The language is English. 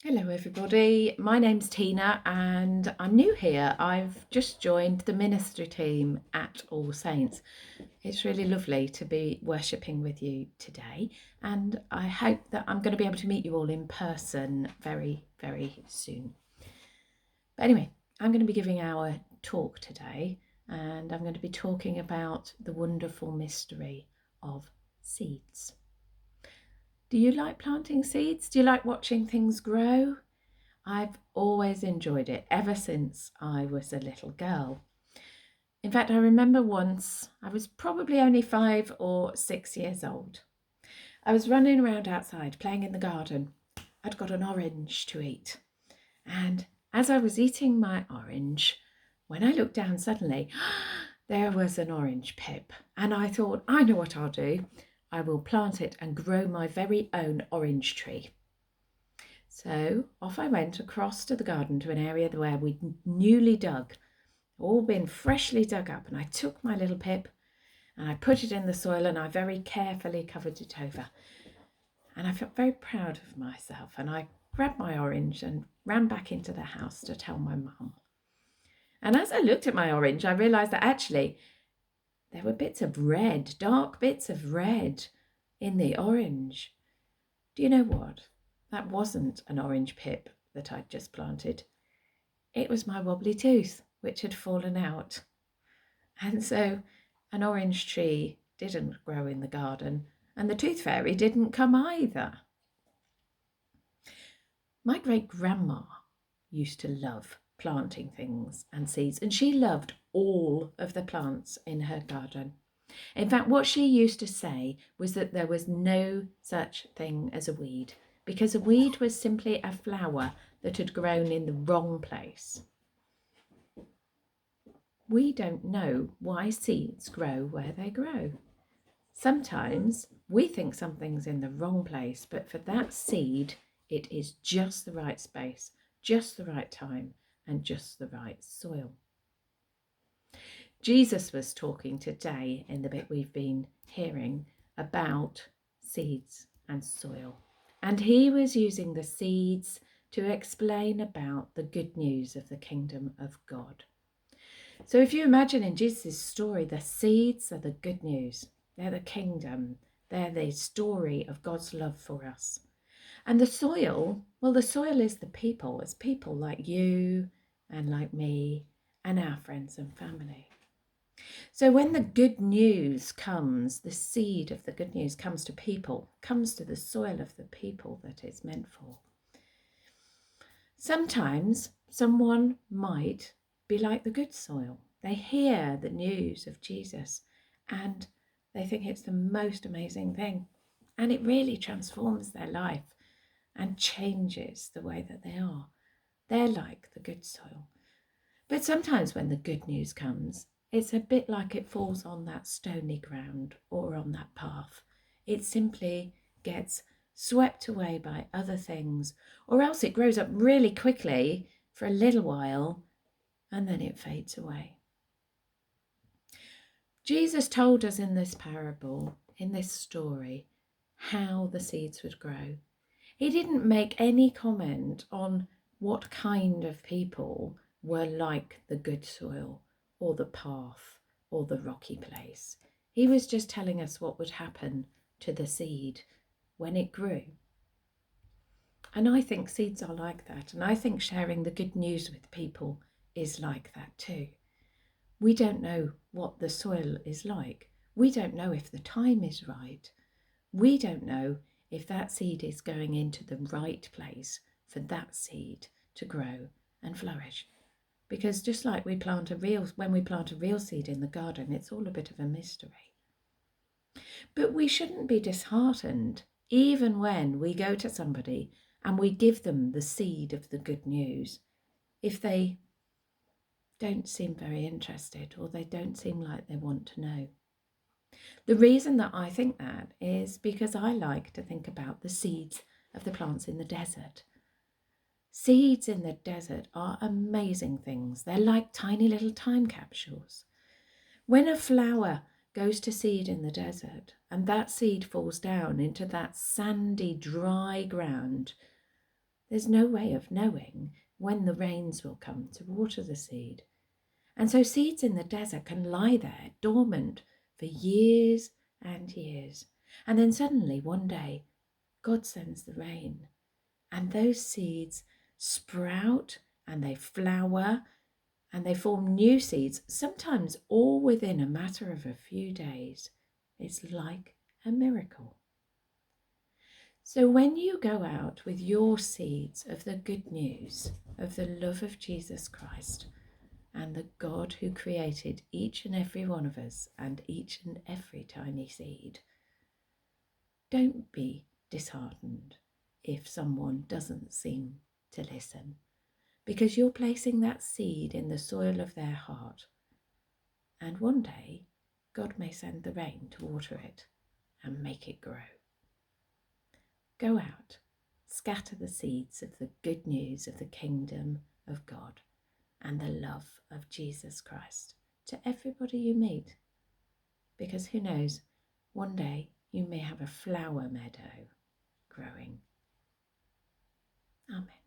Hello everybody, my name's Tina and I'm new here. I've just joined the ministry team at All Saints. It's really lovely to be worshipping with you today, and I hope that I'm going to be able to meet you all in person very, very soon. But anyway, I'm going to be giving our talk today, and I'm going to be talking about the wonderful mystery of seeds. Do you like planting seeds? Do you like watching things grow? I've always enjoyed it ever since I was a little girl. In fact, I remember once, I was probably only 5 or 6 years old. I was running around outside playing in the garden. I'd got an orange to eat. And as I was eating my orange, when I looked down suddenly, there was an orange pip. And I thought, I know what I'll do. I will plant it and grow my very own orange tree. So off I went across to the garden to an area where we'd newly dug, all been freshly dug up, and I took my little pip and I put it in the soil and I very carefully covered it over. And I felt very proud of myself, and I grabbed my orange and ran back into the house to tell my mum. And as I looked at my orange, I realised that actually there were bits of red, dark bits of red in the orange. Do you know what? That wasn't an orange pip that I'd just planted. It was my wobbly tooth, which had fallen out. And so an orange tree didn't grow in the garden, and the tooth fairy didn't come either. My great-grandma used to love planting things and seeds, and she loved all of the plants in her garden. In fact, what she used to say was that there was no such thing as a weed, because a weed was simply a flower that had grown in the wrong place. We don't know why seeds grow where they grow. Sometimes we think something's in the wrong place, but for that seed, it is just the right space, just the right time, and just the right soil. Jesus was talking today in the bit we've been hearing about seeds and soil. And he was using the seeds to explain about the good news of the kingdom of God. So if you imagine in Jesus' story, the seeds are the good news. They're the kingdom. They're the story of God's love for us. And the soil, well, the soil is the people. It's people like you and like me and our friends and family. So when the good news comes, the seed of the good news comes to people, comes to the soil of the people that it's meant for. Sometimes someone might be like the good soil. They hear the news of Jesus and they think it's the most amazing thing. And it really transforms their life and changes the way that they are. They're like the good soil. But sometimes when the good news comes, it's a bit like it falls on that stony ground or on that path. It simply gets swept away by other things, or else it grows up really quickly for a little while and then it fades away. Jesus told us in this parable, in this story, how the seeds would grow. He didn't make any comment on what kind of people were like the good soil or the path or the rocky place. He was just telling us what would happen to the seed when it grew. And I think seeds are like that. And I think sharing the good news with people is like that too. We don't know what the soil is like. We don't know if the time is right. We don't know if that seed is going into the right place for that seed to grow and flourish. Because just like when we plant a real seed in the garden, it's all a bit of a mystery. But we shouldn't be disheartened even when we go to somebody and we give them the seed of the good news if they don't seem very interested or they don't seem like they want to know. The reason that I think that is because I like to think about the seeds of the plants in the desert. Seeds in the desert are amazing things. They're like tiny little time capsules. When a flower goes to seed in the desert and that seed falls down into that sandy, dry ground, There's no way of knowing when the rains will come to water the seed. And so seeds in the desert can lie there dormant for years and years. And then suddenly one day, God sends the rain, and those seeds sprout and they flower and they form new seeds, sometimes all within a matter of a few days. It's like a miracle. So when you go out with your seeds of the good news of the love of Jesus Christ and the God who created each and every one of us and each and every tiny seed, don't be disheartened if someone doesn't seem to listen, because you're placing that seed in the soil of their heart, and one day God may send the rain to water it and make it grow. Go out, scatter the seeds of the good news of the kingdom of God and the love of Jesus Christ to everybody you meet, because who knows, one day you may have a flower meadow growing. Amen.